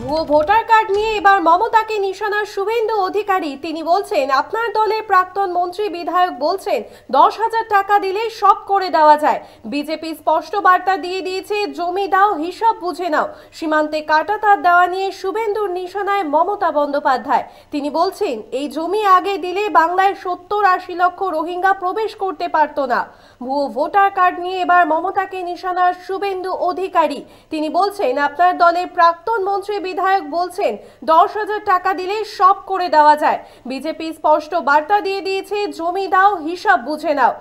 ভুয়ো voter card নিয়ে এবার মমতাকে নিশানার শুভেন্দু অধিকারী। তিনি বলছেন, আপনার দলের প্রাক্তন মন্ত্রী বিধায়ক বলছেন 10,000 টাকা দিলে সব করে দেওয়া যায়। বিজেপি স্পষ্ট বার্তা দিয়ে দিয়েছে, জমি দাও, হিসাব বুঝে নাও। সীমান্তে কাঁটাতার দেওয়া নিয়ে শুভেন্দুর নিশানায় মমতা বন্দ্যোপাধ্যায়। তিনি বলছেন, এই জমি আগে দিলে বাংলায় 70-80 লক্ষ রোহিঙ্গা প্রবেশ করতে পারত না। ভুয়ো ভোটার কার্ড নিয়ে এবার মমতাকে নিশানার শুভেন্দু অধিকারী। তিনি বলছেন, আপনার দলের প্রাক্তন মন্ত্রী বিধায়ক বলছেন 10,000 টাকা দিলে সব করে দেওয়া যায়। বিজেপি স্পষ্ট বার্তা দিয়ে দিয়েছে, জমি দাও, হিসাব বুঝে নাও।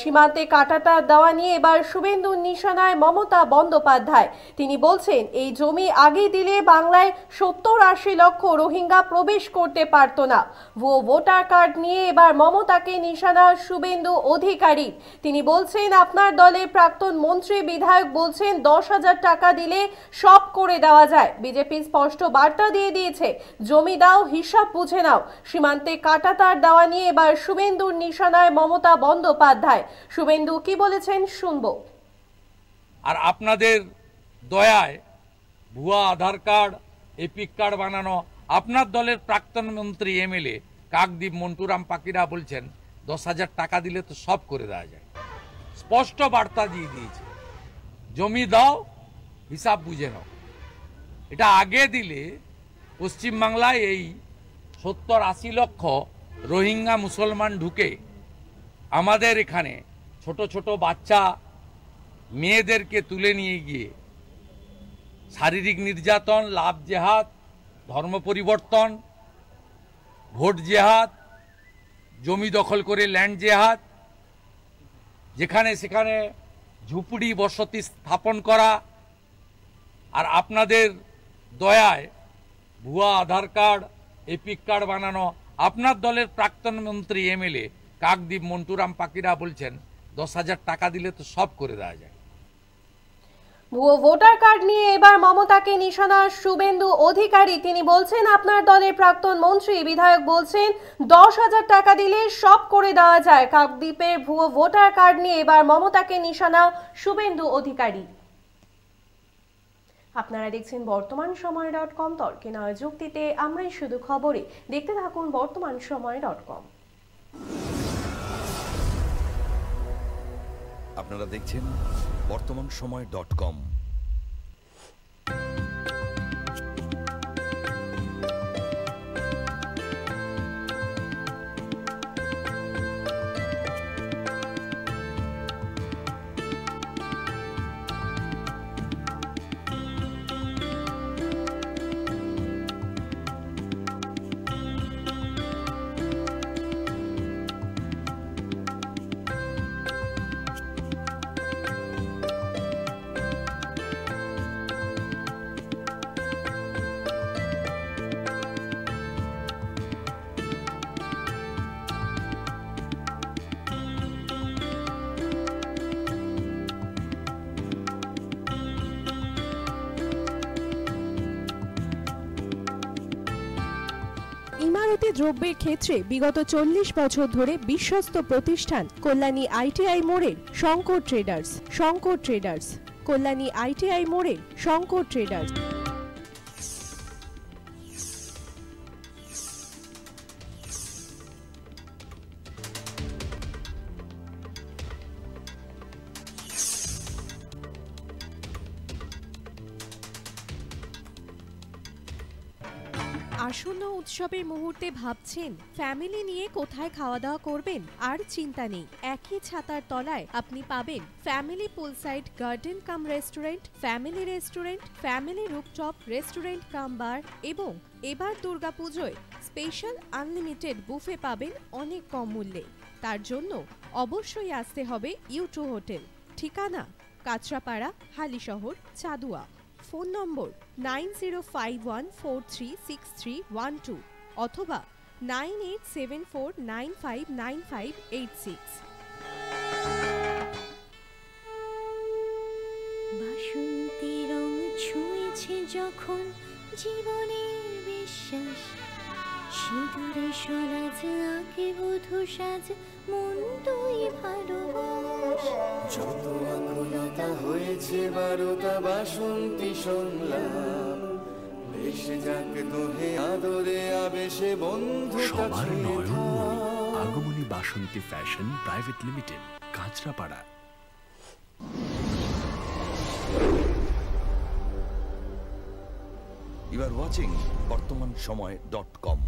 সীমান্তে কাঁটাতার দেওয়া নিয়ে এবার শুভেন্দুর নিশানায় মমতা বন্দ্যোপাধ্যায়। তিনি বলছেন, এই জমি আগে দিলে বাংলায় 70-80 লক্ষ রোহিঙ্গা প্রবেশ করতে পারত না। ভুয়ো ভোটার কার্ড নিয়ে এবার মমতাকে নিশানার শুভেন্দু অধিকারী। তিনি বলছেন, আপনার দলের প্রাক্তন মন্ত্রী বিধায়ক বলছেন 10,000 টাকা দিলে সব করে দেওয়া যায়। বিজেপি স্পষ্ট বার্তা দিয়ে দিয়েছে, জমি দাও, হিসাব বুঝে নাও। সীমান্তে কাঁটাতার দেওয়া নিয়ে এবার শুভেন্দুর নিশানায় মমতা বন্দ্যোপাধ্যায়। শুভেন্দু কি বলেছেন শুনবো। আর আপনাদের দয়ায় ভুয়া আধার কার্ড, এপিক কার্ড বানানো, আপনার দলের প্রাক্তন মন্ত্রী এমএলএ কাকদ্বীপ মন্টুরাম পাকিরা বলছেন 10,000 টাকা দিলে তো সব করে দেওয়া যায়। স্পষ্ট বার্তা দিয়ে দিয়েছে, জমি দাও, হিসাব বুঝে নাও। এটা আগে দিলে পশ্চিমবাংলায় এই 70-80 লক্ষ রোহিঙ্গা মুসলমান ঢুকে আমাদের এখানে ছোট ছোট বাচ্চা মেয়েদেরকে তুলে নিয়ে গিয়ে শারীরিক নির্যাতন, লাভ জেহাদ, ধর্ম পরিবর্তন, ভোট জেহাদ, জমি দখল করে ল্যান্ড জেহাদ, যেখানে সেখানে ঝুপড়ি বসতি স্থাপন করা। আর আপনাদের দয়ায় ভুয়া আধার কার্ড, এপিক কার্ড বানানো, আপনার দলের প্রাক্তন মন্ত্রী এমএলএ কাকদ্বীপ মন্টুরাম পাকিরা বলছেন 10,000 টাকা দিলে তো সব করে দেওয়া যায়। ভুয়ো ভোটার কার্ড নিয়ে এবার মমতাকে নিশানা শুভেন্দু অধিকারী। তিনি বলছেন, আপনার দলের প্রাক্তন মন্ত্রী বিধায়ক বলছেন 10,000 টাকা দিলে সব করে দেওয়া যায়। কাকদ্বীপের ভুয়ো ভোটার কার্ড নিয়ে এবার মমতাকে নিশানা শুভেন্দু অধিকারী। আপনারা দেখছেন বর্তমান সময়.com, তর্কে নয় যুক্তিতে আমরাই শুধু খবরে। দেখতে থাকুন বর্তমান সময়.com। আপনারা দেখছেন বর্তমান সময়.com। ইমারতি দ্রব্যের ক্ষেত্রে বিগত 40 বছর ধরে বিশ্বস্ত প্রতিষ্ঠান কল্যাণী আইটিআই মোড়ের শঙ্কর ট্রেডার্স। কল্যাণী আইটিআই মোড়ের শঙ্কর ট্রেডার্স। আসন্ন উৎসবের মুহূর্তে ভাবছেন ফ্যামিলি নিয়ে কোথায় খাওয়া দাওয়া করবেন? আর চিন্তা নেই, একই ছাতার তলায় আপনি পাবেন family poolside garden cum restaurant, family rooftop restaurant cum bar এবং এবার দুর্গাপুজোয় স্পেশাল আনলিমিটেড বুফে পাবেন অনেক কম মূল্যে। তার জন্য অবশ্যই আসতে হবে U2 হোটেল। ঠিকানা কাঁচরাপাড়া, হালিশহর, চাদুয়া। ফোন নম্বর 9051436312 অথবা 9874959586। বাসন্তী রং ছুঁয়েছে যখন জীবনের বিশ্বাস, সিঁদুরে সরাজ আঁকে বধূ সাজ, মন তুই ভালোবাস। যত আকুলতা হয়েছে বারোটা বাসন্তী শুনলাম, এসে যাকে তোহে আদরে আবেশে বন্ধু সবার Nayanmoni Agomoni Basanti fashion private limited, Kanchrapara. You are watching BortomanSomoy.com.